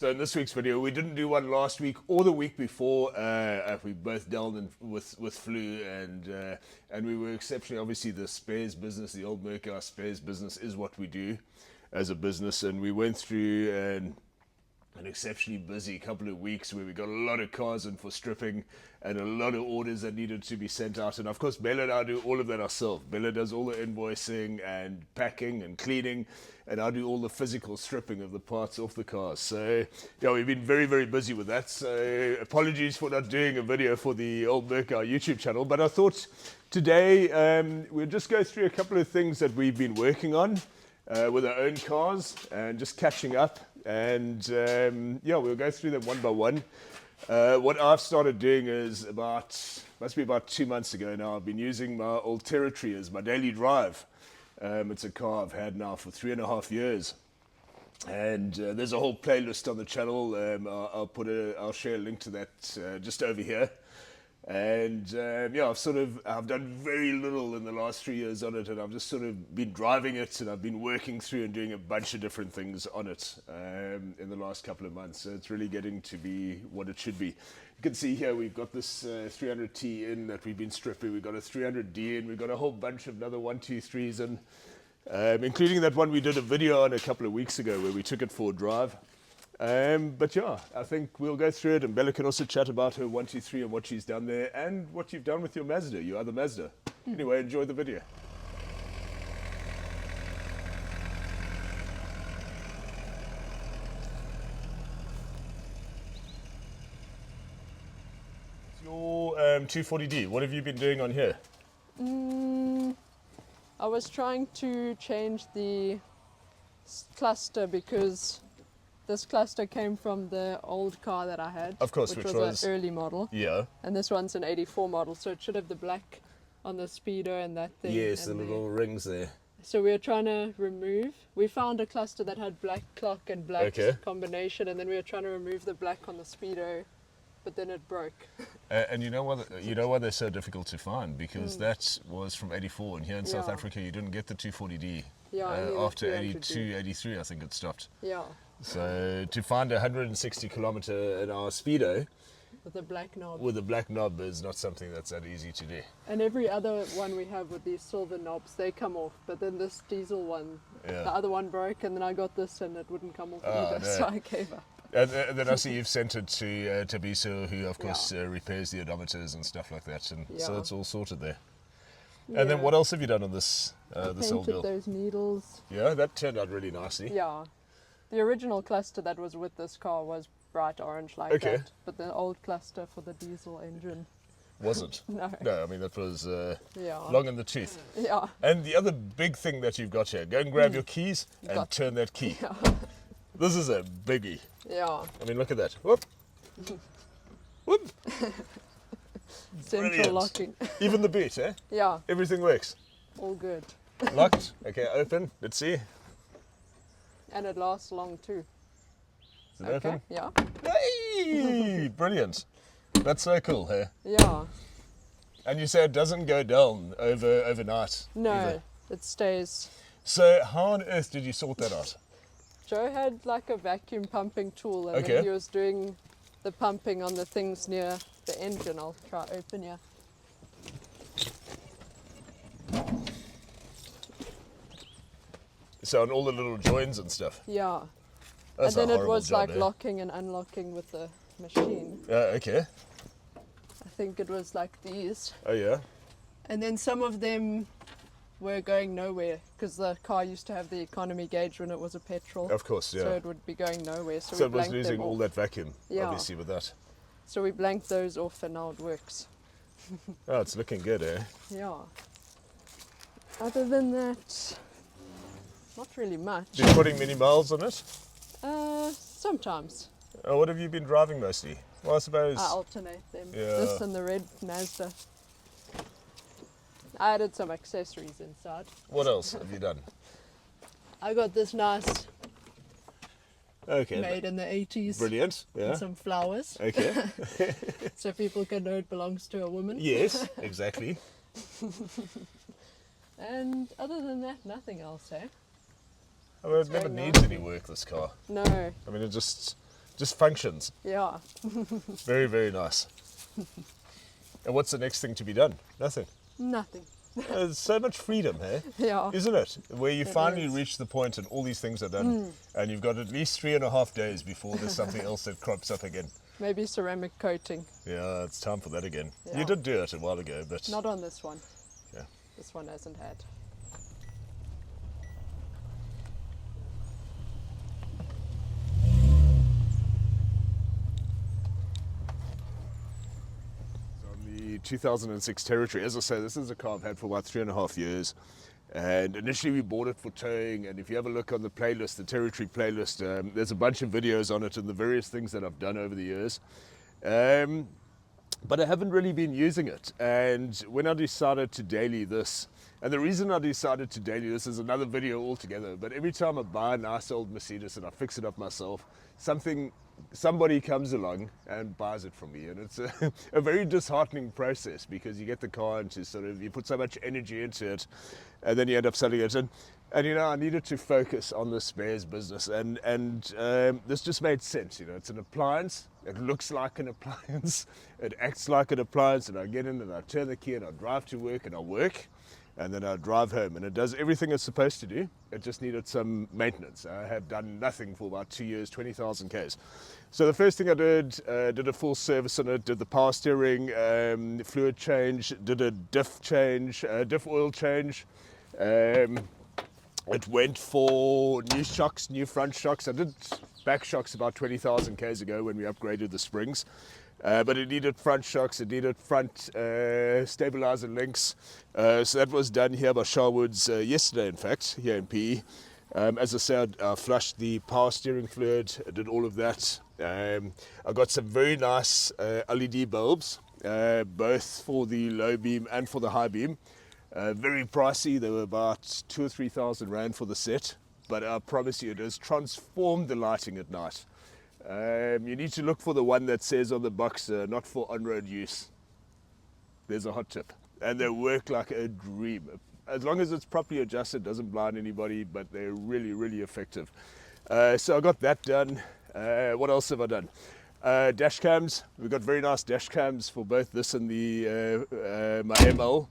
So in this week's video, we didn't do one last week or the week before. We both dealt with flu, and we were exceptionally, obviously, the spares business, the Old Merc Guy spares business is what we do as a business, and we went through an exceptionally busy couple of weeks where we got a lot of cars in for stripping and a lot of orders that needed to be sent out. And of course, Bella and I do all of that ourselves. Bella does all the invoicing and packing and cleaning, and I do all the physical stripping of the parts off the cars. So yeah, we've been very, very busy with that. So apologies for not doing a video for the Old Merc Guy YouTube channel, but I thought today we'll just go through a couple of things that we've been working on with our own cars and just catching up. And yeah, we'll go through them one by one. What I've started doing is must be about 2 months ago now, I've been using my old Territory as my daily drive. It's a car I've had now for 3.5 years. And there's a whole playlist on the channel. I'll share a link to that just over here. And yeah, I've done very little in the last 3 years on it, and I've just sort of been driving it, and I've been working through and doing a bunch of different things on it in the last couple of months. So it's really getting to be what it should be. You can see here we've got this 300T in that we've been stripping. We've got a 300D in. We've got a whole bunch of another 123s in, including that one we did a video on a couple of weeks ago where we took it for a drive. But yeah, I think we'll go through it, and Bella can also chat about her 123 and what she's done there and what you've done with your Mazda, your other Mazda. Anyway, enjoy the video. Your 240D, what have you been doing on here? I was trying to change the cluster because this cluster came from the old car that I had. Of course, which was an early model. Yeah. And this one's an 84 model, so it should have the black on the speedo and that thing. Yes, the little rings there. So we were trying to remove. We found a cluster that had black clock and black combination, and then we were trying to remove the black on the speedo, but then it broke. And you know why they're so difficult to find? Because that was from 84, and here in South Africa you didn't get the 240D. Yeah, after 82, 83 I think it stopped. Yeah. So to find a 160 kilometer an hour speedo with a black knob is not something that's that easy to do. And every other one we have with these silver knobs, they come off, but then this diesel one, the other one broke, and then I got this and it wouldn't come off either, so I gave up. And then I see you've sent it to Tabiso, who of course repairs the odometers and stuff like that, and so it's all sorted there. And then what else have you done on this this old build? Those needles. Yeah, that turned out really nicely. Yeah. The original cluster that was with this car was bright orange like that, but the old cluster for the diesel engine wasn't. No, I mean that was long in the tooth. Yeah. And the other big thing that you've got here, go and grab your keys and turn that key. Yeah. This is a biggie. Yeah. I mean, look at that. Whoop. Whoop. Central locking. Even the boot, eh? Yeah. Everything works. All good. Locked. Okay, open. Let's see. And it lasts long too. Is it open? Yeah. Hey! Brilliant. That's so cool, hey? Yeah. And you say it doesn't go down overnight? No, either. It stays. So how on earth did you sort that out? Joe had like a vacuum pumping tool, and then he was doing the pumping on the things near the engine. I'll try open here. So on all the little joins and stuff? Yeah. That's and then it was job, like locking and unlocking with the machine. Okay. I think it was like these. Oh yeah? And then some of them were going nowhere because the car used to have the economy gauge when it was a petrol. Of course, yeah. So it would be going nowhere. So it we was losing all that vacuum, Yeah. obviously, with that. So we blanked those off and now it works. Oh, it's looking good, eh? Yeah. Other than that, not really much. Been putting many miles on it? Sometimes. What have you been driving mostly? Well, I suppose... I alternate them. Yeah. This and the red Mazda. I added some accessories inside. What else have you done? I got this nice Okay. made in the 80s. Brilliant. Yeah. And some flowers. Okay. So people can know it belongs to a woman. Yes, exactly. And other than that, nothing else, eh? I mean, it never needs any work, this car. No. I mean, it just just functions. Yeah. Very, very nice. And what's the next thing to be done? Nothing. Nothing. There's so much freedom, hey? Yeah. Isn't it? Where you finally is. reach the point and all these things are done, and you've got at least 3.5 days before there's something else that crops up again. Maybe ceramic coating. Yeah, it's time for that again. Yeah. You did do it a while ago, but Not on this one. yeah. This one hasn't had. On the 2006 Territory, as I say, this is a car I've had for about 3.5 years. And initially we bought it for towing, and if you have a look on the playlist, the Territory playlist, there's a bunch of videos on it and the various things that I've done over the years. But I haven't really been using it. And when I decided to daily this, and the reason I decided to daily this is another video altogether, but every time I buy a nice old Mercedes and I fix it up myself, somebody comes along and buys it from me, and it's a very disheartening process, because you get the car into you put so much energy into it, and then you end up selling it. And you know, I needed to focus on the spares business, and this just made sense. You know, it's an appliance. It looks like an appliance. It acts like an appliance, and I get in and I turn the key and I drive to work and I work, and then I drive home, and it does everything it's supposed to do. It just needed some maintenance. I have done nothing for about 2 years, 20,000 Ks. So the first thing I did a full service on it, did the power steering, fluid change, did a diff change, diff oil change. It went for new shocks, new front shocks. I did back shocks about 20,000 Ks ago when we upgraded the springs. But it needed front shocks, it needed front stabilizer links. So that was done here by Sharwood's yesterday, in fact, here in PE. As I said, I flushed the power steering fluid, I did all of that. I got some very nice LED bulbs, both for the low beam and for the high beam. Very pricey, they were about 2,000 or 3,000 Rand for the set, but I promise you it has transformed the lighting at night. You need to look for the one that says on the box, not for on-road use. There's a hot tip, and they work like a dream. As long as it's properly adjusted, doesn't blind anybody, but they're really, really effective. So I got that done. What else have I done? Dash cams. We've got very nice dash cams for both this and the my ML.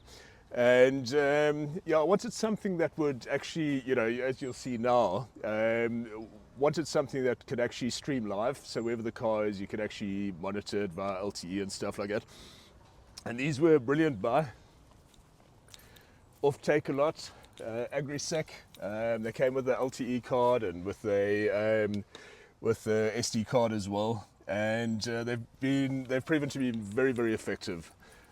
And yeah, I wanted something that would actually, you know, as you'll see now, wanted something that could actually stream live. So wherever the car is, you can actually monitor it via LTE and stuff like that. And these were a brilliant buy. Off take a lot, AgriSec. They came with the LTE card and with the SD card as well. And they've proven to be very, very effective.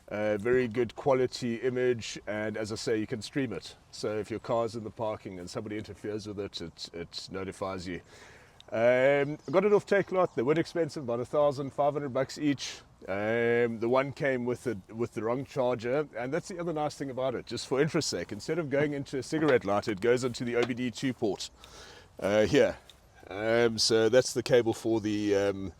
Very good quality image, and as I say, you can stream it. So if your car's in the parking and somebody interferes with it, it notifies you. I got it off take lot. They weren't expensive, about $1,500 each. The one came with the wrong charger, and that's the other nice thing about it. Just for interest's sake, instead of going into a cigarette lighter, it goes into the OBD2 port here. So that's the cable for the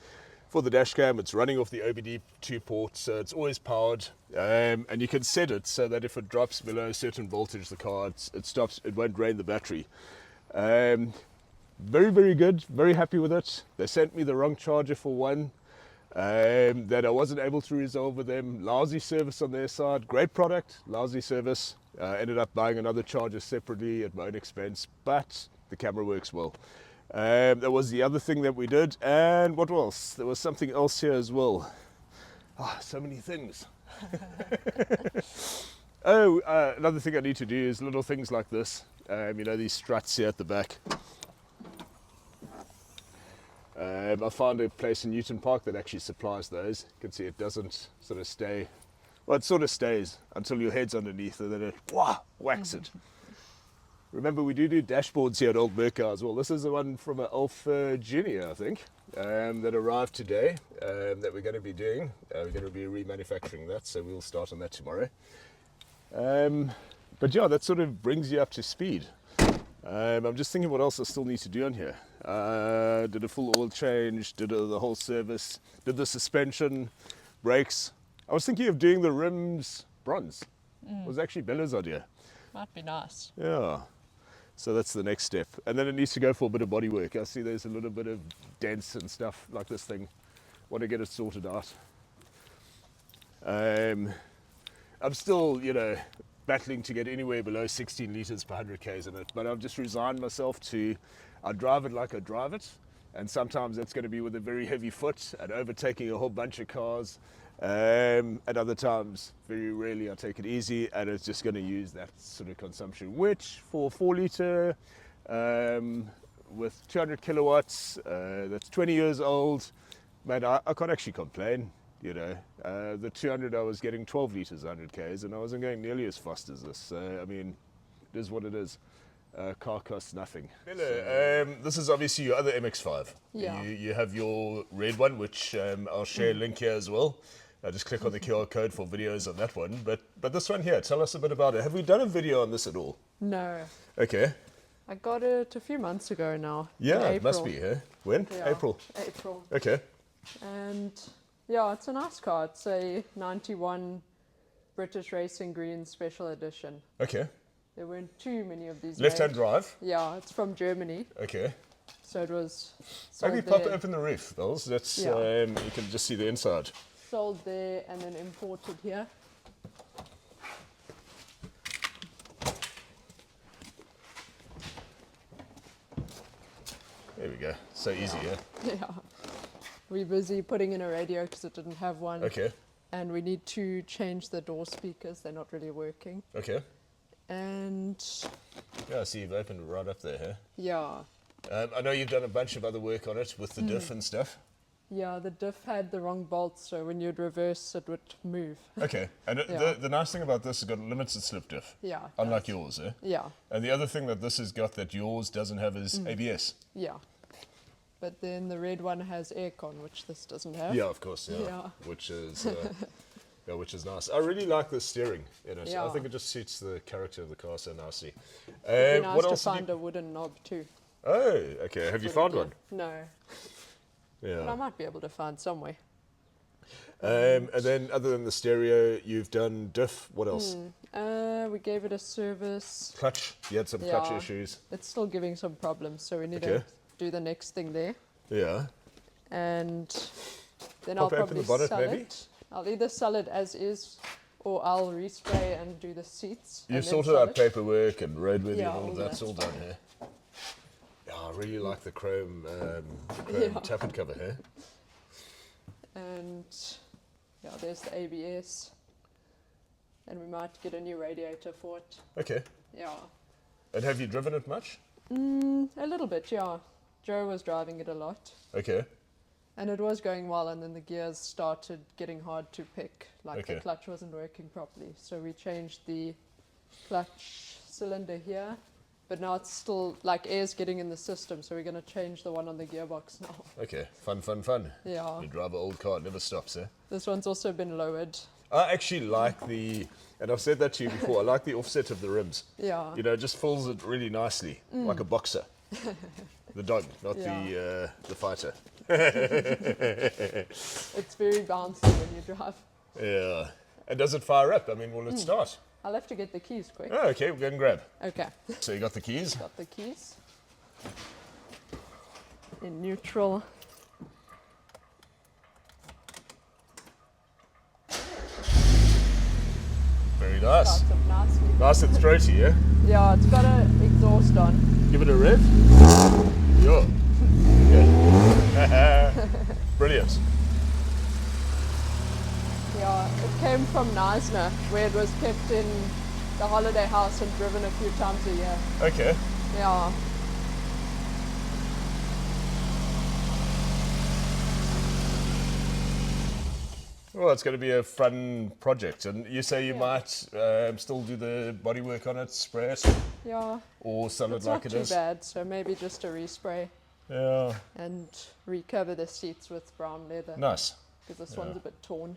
dash cam. It's running off the OBD2 port, so it's always powered, and you can set it so that if it drops below a certain voltage, the car it stops. It won't drain the battery. Very, very good. Very happy with it. They sent me the wrong charger for one that I wasn't able to resolve with them. Lousy service on their side. Great product, lousy service. Ended up buying another charger separately at my own expense, but the camera works well. That was the other thing that we did. And what else? There was something else here as well. Oh, so many things. Another thing I need to do is little things like this. You know, these struts here at the back. I found a place in Newton Park that actually supplies those. You can see it doesn't sort of stay. Well, it sort of stays until your head's underneath, and then it whacks it. Remember, we do dashboards here at Old Merc Guy as well. This is the one from an Alpha Junior, I think, that arrived today, that we're going to be doing. We're going to be remanufacturing that, so we'll start on that tomorrow. But yeah, that sort of brings you up to speed. I'm just thinking what else I still need to do on here. Did a full oil change, did the whole service, did the suspension, brakes. I was thinking of doing the rims bronze. It was actually Bella's idea. Might be nice. Yeah. So that's the next step. And then it needs to go for a bit of body work. I see there's a little bit of dents and stuff like this thing. Want to get it sorted out. I'm still, battling to get anywhere below 16 litres per 100 k's in it, but I've just resigned myself to, I drive it like I drive it, and sometimes that's going to be with a very heavy foot and overtaking a whole bunch of cars, and other times, very rarely, I take it easy, and it's just going to use that sort of consumption, which for 4 litre with 200 kilowatts, that's 20 years old, man, I can't actually complain. The 200 I was getting 12 litres 100 k's, and I wasn't going nearly as fast as this. So, I mean, it is what it is. Car costs nothing. Hello. This is obviously your other MX-5. Yeah. You have your red one, which I'll share a link here as well. Just click on the QR code for videos on that one. But this one here, tell us a bit about it. Have we done a video on this at all? No. Okay. I got it a few months ago now. Yeah, it must be, huh? When? Yeah, April. April. Okay. And yeah, it's a nice car. It's a 91 British Racing Green Special Edition. Okay. There weren't too many of these. Left-hand made. drive? Yeah, it's from Germany. Okay. So it was Maybe sold pop there, open the roof, Bells. That's Yeah. you can just see the inside. sold there and then imported here. There we go. So easy, yeah. Yeah. We're busy putting in a radio because it didn't have one. Okay. And we need to change the door speakers. They're not really working. Okay. And Yeah, I see you've opened it right up there, huh? yeah. I know you've done a bunch of other work on it with the diff and stuff. Yeah, the diff had the wrong bolts, so when you'd reverse, it would move. Okay. And Yeah. the nice thing about this is got a limited slip diff. Yeah. it Unlike does. yours, eh? Yeah, And the other thing that this has got that yours doesn't have is ABS. yeah. But then the red one has aircon, which this doesn't have. Yeah, of course, yeah. Yeah. Which is yeah, which is nice. I really like the steering in it. I Yeah. think it just suits the character of the car so nicely. It'd be nice what to else did find you... a wooden knob too. Oh, okay. Have you found one? No, but I Yeah. might be able to find somewhere. And then other than the stereo, you've done diff. What else? We gave it a service. Clutch. You had some clutch Yeah. issues. It's still giving some problems, so we need Okay. to do the next thing there. Yeah. And then Pop I'll open probably the bonnet, sell maybe? it. I'll either sell it as is, or I'll respray and do the seats. and You've then sorted sell out it. paperwork and roadworthy Yeah, and all of all that's that's all done fine. here. Yeah, I really like the chrome, Yeah. tappet cover here. And yeah, there's the ABS. And we might get a new radiator for it. Okay. Yeah. And have you driven it much? A little bit, yeah. Joe was driving it a lot. Okay. And it was going well, and then the gears started getting hard to pick. Like Okay. the clutch wasn't working properly. So we changed the clutch cylinder here. But now it's still, like, air's getting in the system, so we're going to change the one on the gearbox now. Okay. Fun, fun, fun. Yeah. You drive an old car, it never stops, eh? This one's also been lowered. I actually like the, and I've said that to you before, I like the offset of the rims. Yeah. You know, it just fills it really nicely, like a boxer. The dog, not Yeah. the fighter. It's very bouncy when you drive. Yeah. And does it fire up? I mean, will it start? I'll have to get the keys quick. Oh, okay, we'll go and grab. Okay. So you got the keys? Got the keys. In neutral. Very nice. Starts up nicely. Nice and throaty, yeah? Yeah, it's got an exhaust on. Give it a rev. Yeah. Okay. Brilliant. Yeah, it came from Neisner, where it was kept in the holiday house and driven a few times a year. Okay. Yeah. Well, it's going to be a fun project. And you say you might still do the bodywork on it, spray it, Yeah. or sell it It's like not it too is? bad, so maybe just a respray Yeah. and recover the seats with brown leather. Nice. Because this one's a bit torn.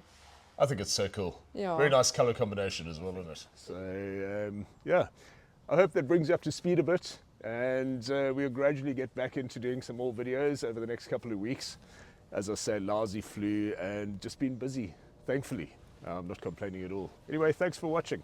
I think it's so cool. Yeah. Very nice colour combination as well, isn't it? So, yeah. I hope that brings you up to speed a bit. And we'll gradually get back into doing some more videos over the next couple of weeks. As I say, lousy flu and just been busy, thankfully. I'm not complaining at all. Anyway, thanks for watching.